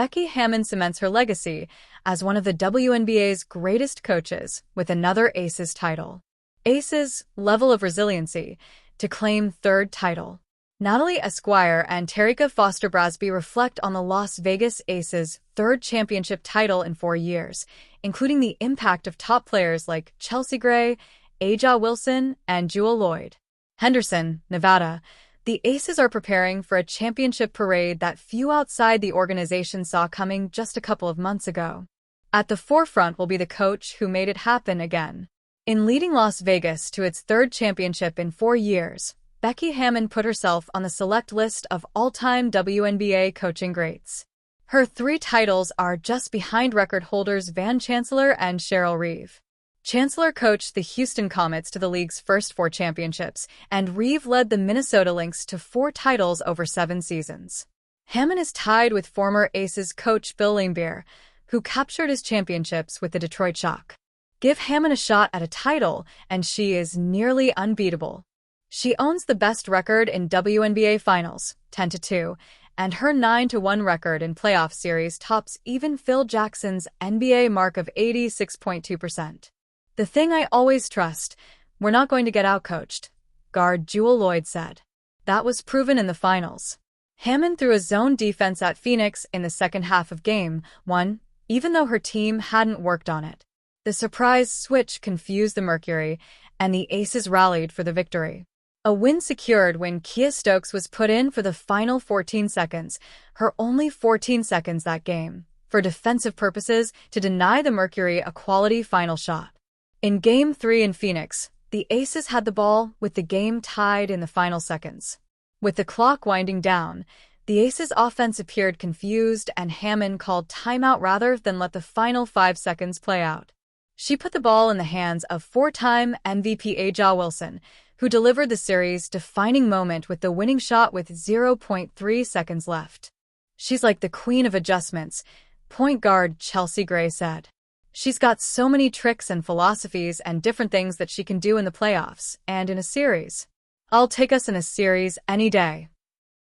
Becky Hammon cements her legacy as one of the WNBA's greatest coaches with another Aces title. Aces' level of resiliency to claim third title. Natalie Esquire and Terrika Foster-Brasby reflect on the Las Vegas Aces' third championship title in 4 years, including the impact of top players like Chelsea Gray, A'ja Wilson, and Jewell Loyd. Henderson, Nevada. The Aces are preparing for a championship parade that few outside the organization saw coming just a couple of months ago. At the forefront will be the coach who made it happen again. In leading Las Vegas to its third championship in 4 years, Becky Hammon put herself on the select list of all-time WNBA coaching greats. Her 3 titles are just behind record holders Van Chancellor and Cheryl Reeve. Chancellor coached the Houston Comets to the league's first 4 championships, and Reeve led the Minnesota Lynx to 4 titles over 7 seasons. Hammon is tied with former Aces coach Bill Laimbeer, who captured his championships with the Detroit Shock. Give Hammon a shot at a title, and she is nearly unbeatable. She owns the best record in WNBA Finals, 10-2, and her 9-1 record in playoff series tops even Phil Jackson's NBA mark of 86.2%. The thing I always trust, we're not going to get outcoached, guard Jewell Loyd said. That was proven in the finals. Hammon threw a zone defense at Phoenix in the second half of Game 1, even though her team hadn't worked on it. The surprise switch confused the Mercury, and the Aces rallied for the victory. A win secured when Kia Stokes was put in for the final 14 seconds, her only 14 seconds that game, for defensive purposes to deny the Mercury a quality final shot. In Game 3 in Phoenix, the Aces had the ball with the game tied in the final seconds. With the clock winding down, the Aces' offense appeared confused and Hammon called timeout rather than let the final 5 seconds play out. She put the ball in the hands of 4-time MVP A'ja Wilson, who delivered the series-defining moment with the winning shot with 0.3 seconds left. She's like the queen of adjustments, point guard Chelsea Gray said. She's got so many tricks and philosophies and different things that she can do in the playoffs and in a series. I'll take us in a series any day.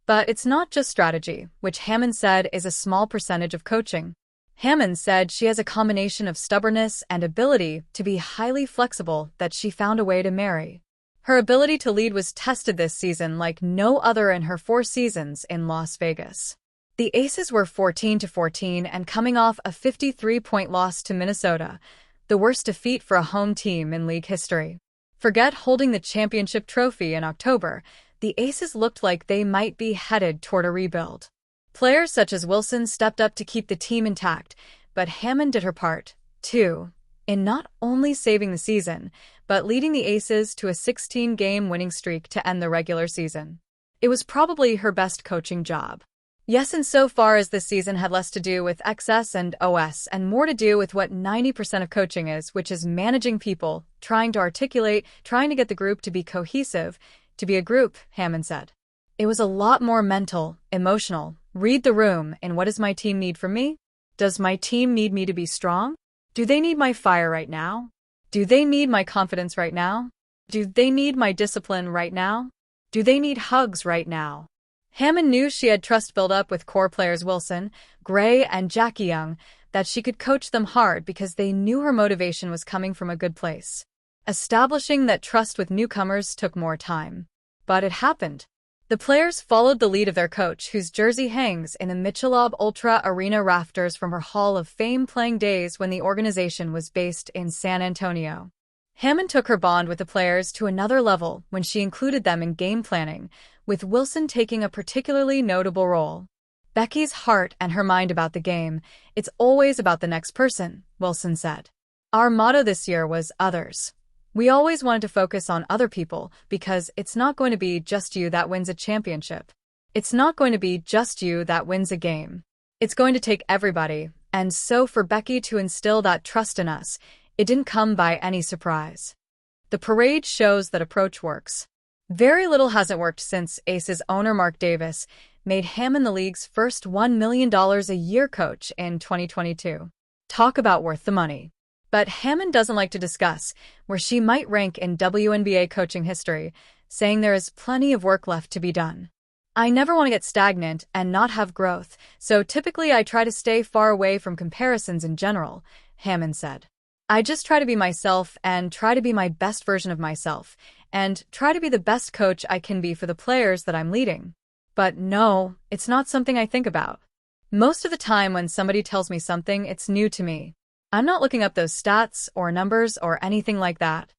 But it's not just strategy, which Hammon said is a small percentage of coaching. Hammon said she has a combination of stubbornness and ability to be highly flexible that she found a way to marry. Her ability to lead was tested this season like no other in her 4 seasons in Las Vegas. The Aces were 14-14 and coming off a 53-point loss to Minnesota, the worst defeat for a home team in league history. Forget holding the championship trophy in October, the Aces looked like they might be headed toward a rebuild. Players such as Wilson stepped up to keep the team intact, but Hammon did her part, too, in not only saving the season, but leading the Aces to a 16-game winning streak to end the regular season. It was probably her best coaching job. Yes, and so far as this season had less to do with XS and OS and more to do with what 90% of coaching is, which is managing people, trying to articulate, trying to get the group to be cohesive, to be a group, Hammon said. It was a lot more mental, emotional, read the room, and what does my team need from me? Does my team need me to be strong? Do they need my fire right now? Do they need my confidence right now? Do they need my discipline right now? Do they need hugs right now? Hammon knew she had trust built up with core players Wilson, Gray, and Jackie Young, that she could coach them hard because they knew her motivation was coming from a good place. Establishing that trust with newcomers took more time. But it happened. The players followed the lead of their coach, whose jersey hangs in the Michelob Ultra Arena rafters from her Hall of Fame playing days when the organization was based in San Antonio. Hammon took her bond with the players to another level when she included them in game planning, with Wilson taking a particularly notable role. Becky's heart and her mind about the game, it's always about the next person, Wilson said. Our motto this year was others. We always wanted to focus on other people because it's not going to be just you that wins a championship. It's not going to be just you that wins a game. It's going to take everybody, and so for Becky to instill that trust in us, it didn't come by any surprise. The parade shows that approach works. Very little hasn't worked since Aces owner Mark Davis made Hammon the league's first $1 million a year coach in 2022. Talk about worth the money. But Hammon doesn't like to discuss where she might rank in WNBA coaching history, saying there is plenty of work left to be done. I never want to get stagnant and not have growth, so typically I try to stay far away from comparisons in general, Hammon said. I just try to be myself and try to be my best version of myself, and try to be the best coach I can be for the players that I'm leading. But no, it's not something I think about. Most of the time when somebody tells me something, it's new to me. I'm not looking up those stats or numbers or anything like that.